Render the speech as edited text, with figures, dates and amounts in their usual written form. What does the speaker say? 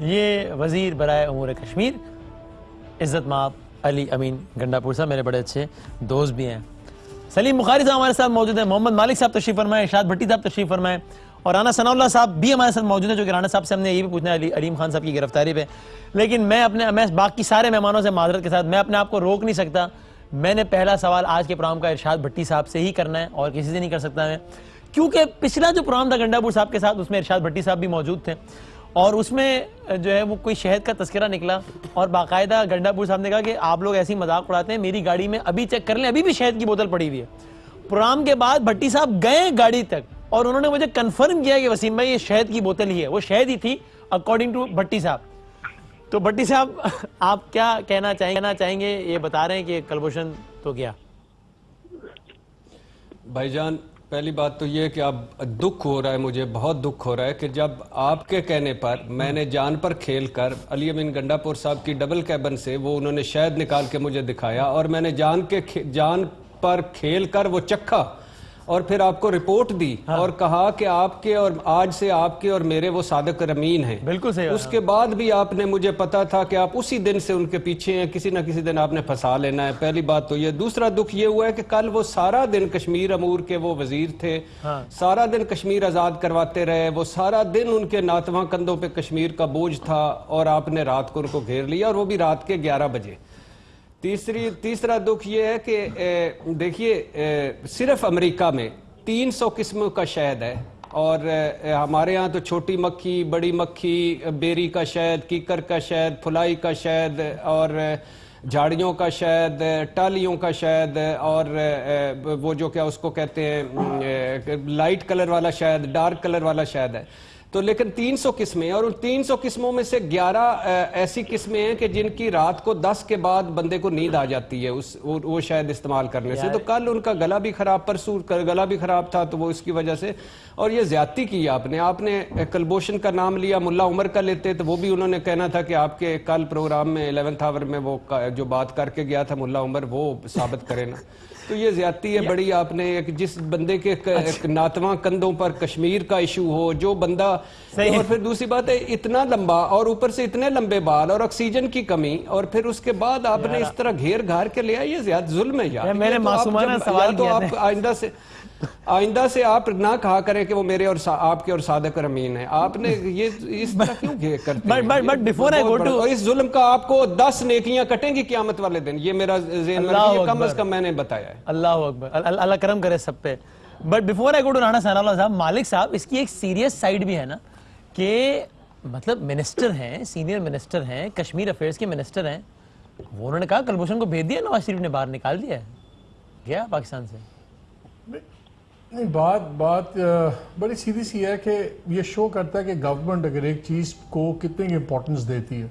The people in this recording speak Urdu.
یہ وزیر برائے امور کشمیر عزت مآب علی امین گنڈاپور صاحب میرے بڑے اچھے دوست بھی ہیں. سلیم بخاری صاحب ہمارے ساتھ موجود ہیں, محمد مالک صاحب تشریف فرمائیں, ارشاد بھٹی صاحب تشریف فرمائیں, اور رانا ثناء اللہ صاحب بھی ہمارے ساتھ موجود ہیں, جو کہ رانا صاحب سے ہم نے یہ بھی پوچھنا ہے علیم خان صاحب کی گرفتاری پہ. لیکن میں باقی سارے مہمانوں سے معذرت کے ساتھ میں اپنے آپ کو روک نہیں سکتا. میں نے پہلا سوال آج کے پروگرام کا ارشاد بھٹی صاحب سے ہی کرنا ہے اور کسی سے نہیں کر سکتا میں, کیونکہ پچھلا جو پروگرام تھا گنڈاپور صاحب کے ساتھ اس میں ارشاد بھٹی صاحب بھی موجود تھے, اور اس میں جو ہے وہ کوئی شہد کا تذکرہ نکلا, اور باقاعدہ گنڈاپور صاحب نے کہا کہ آپ لوگ ایسی مذاق اڑاتے ہیں, میری گاڑی میں ابھی چیک کر لیں ابھی بھی شہد کی بوتل پڑی ہوئی ہے. پروگرام کے بعد بھٹی صاحب گئے گاڑی تک اور انہوں نے مجھے کنفرم کیا کہ وسیم بھائی یہ شہد کی بوتل ہی ہے, وہ شہد ہی تھی اکارڈنگ ٹو بھٹی صاحب. تو بھٹی صاحب آپ کیا کہنا چاہیں گے, یہ بتا رہے ہیں کہ کلبھوشن تو کیا؟ بھائی جان, پہلی بات تو یہ کہ اب دکھ ہو رہا ہے, مجھے بہت دکھ ہو رہا ہے کہ جب آپ کے کہنے پر میں نے جان پر کھیل کر علی امین گنڈاپور صاحب کی ڈبل کیبن سے وہ انہوں نے شہد نکال کے مجھے دکھایا, اور میں نے جان پر کھیل کر وہ چکھا اور پھر آپ کو رپورٹ دی اور کہا کہ آپ کے اور آج سے آپ کے اور میرے وہ صادق رمین ہیں. بالکل صحیح. اس کے بعد بھی آپ نے مجھے پتا تھا کہ آپ اسی دن سے ان کے پیچھے ہیں, کسی نہ کسی دن آپ نے پھنسا لینا ہے. پہلی بات تو یہ. دوسرا دکھ یہ ہوا ہے کہ کل وہ سارا دن کشمیر امور کے وہ وزیر تھے, سارا دن کشمیر آزاد کرواتے رہے, وہ سارا دن ان کے ناتواں کندھوں پہ کشمیر کا بوجھ تھا, اور آپ نے رات کو ان کو گھیر لیا, اور وہ بھی رات کے 11 بجے. تیسرا دکھ یہ ہے کہ دیکھیے صرف امریکہ میں 300 قسموں کا شہد ہے, اور ہمارے ہاں تو چھوٹی مکھی, بڑی مکھی, بیری کا شہد, کیکر کا شہد, پھلائی کا شہد, اور جھاڑیوں کا شہد, ٹالیوں کا شہد, اور وہ جو کیا اس کو کہتے ہیں لائٹ کلر والا شہد, ڈارک کلر والا شہد ہے. تو لیکن 300 قسمیں, اور ان 300 قسموں میں سے 11 ایسی قسمیں ہیں کہ جن کی رات کو 10 کے بعد بندے کو نیند آ جاتی ہے وہ شہد استعمال کرنے سے. تو کل ان کا گلا بھی خراب, پرسوں گلا بھی خراب تھا, تو وہ اس کی وجہ سے. اور یہ زیادتی کی آپ نے کلبھوشن کا نام لیا, ملا عمر کا لیتے تو وہ بھی انہوں نے کہنا تھا کہ آپ کے کل پروگرام میں 11th آور میں وہ جو بات کر کے گیا تھا ملا عمر, وہ ثابت کرے نا. تو یہ زیادتی ہے بڑی آپ نے, جس بندے کے ناتواں کندھوں پر کشمیر کا ایشو ہو, جو بندہ, اور پھر دوسری بات ہے اتنا لمبا, اور اوپر سے اتنے لمبے بال, اور آکسیجن کی کمی, اور پھر اس کے بعد آپ نے اس طرح گھیر گھار کے لیا. یہ زیادہ ظلم ہے یار. میں نے معصومانہ سوال کیا آپ آئندہ سے آپ نہ کہا کریں کہ وہ میرے اور آپ کے اور صادق رمین ہیں. آپ نے یہ اس طرح کیوں کرتے ہیں؟ But before I go to, اور اس ظلم کا آپ کو 10 نیکیاں کٹیں گی قیامت والے دن. یہ میرا ذہن میں ہے, کم از کم میں نے بتایا ہے. اللہ اکبر, اللہ کرم کرے سب پہ. But before I go to Rana Sanaullah sahab, Malik صاحب, اس کی ایک سیریس سائیڈ بھی ہے نا, کہ مطلب منسٹر ہیں, سینئر منسٹر ہیں, کشمیر افیئرز کے منسٹر ہیں, وہ انہوں نے کہا کلبھوشن کو بھیج دیا, نواز شریف نے باہر نکال دیا ہے, گیا پاکستان سے. نہیں, بات بڑی سیدھی سی ہے کہ یہ شو کرتا ہے کہ گورنمنٹ اگر ایک چیز کو کتنی امپورٹنس دیتی ہے.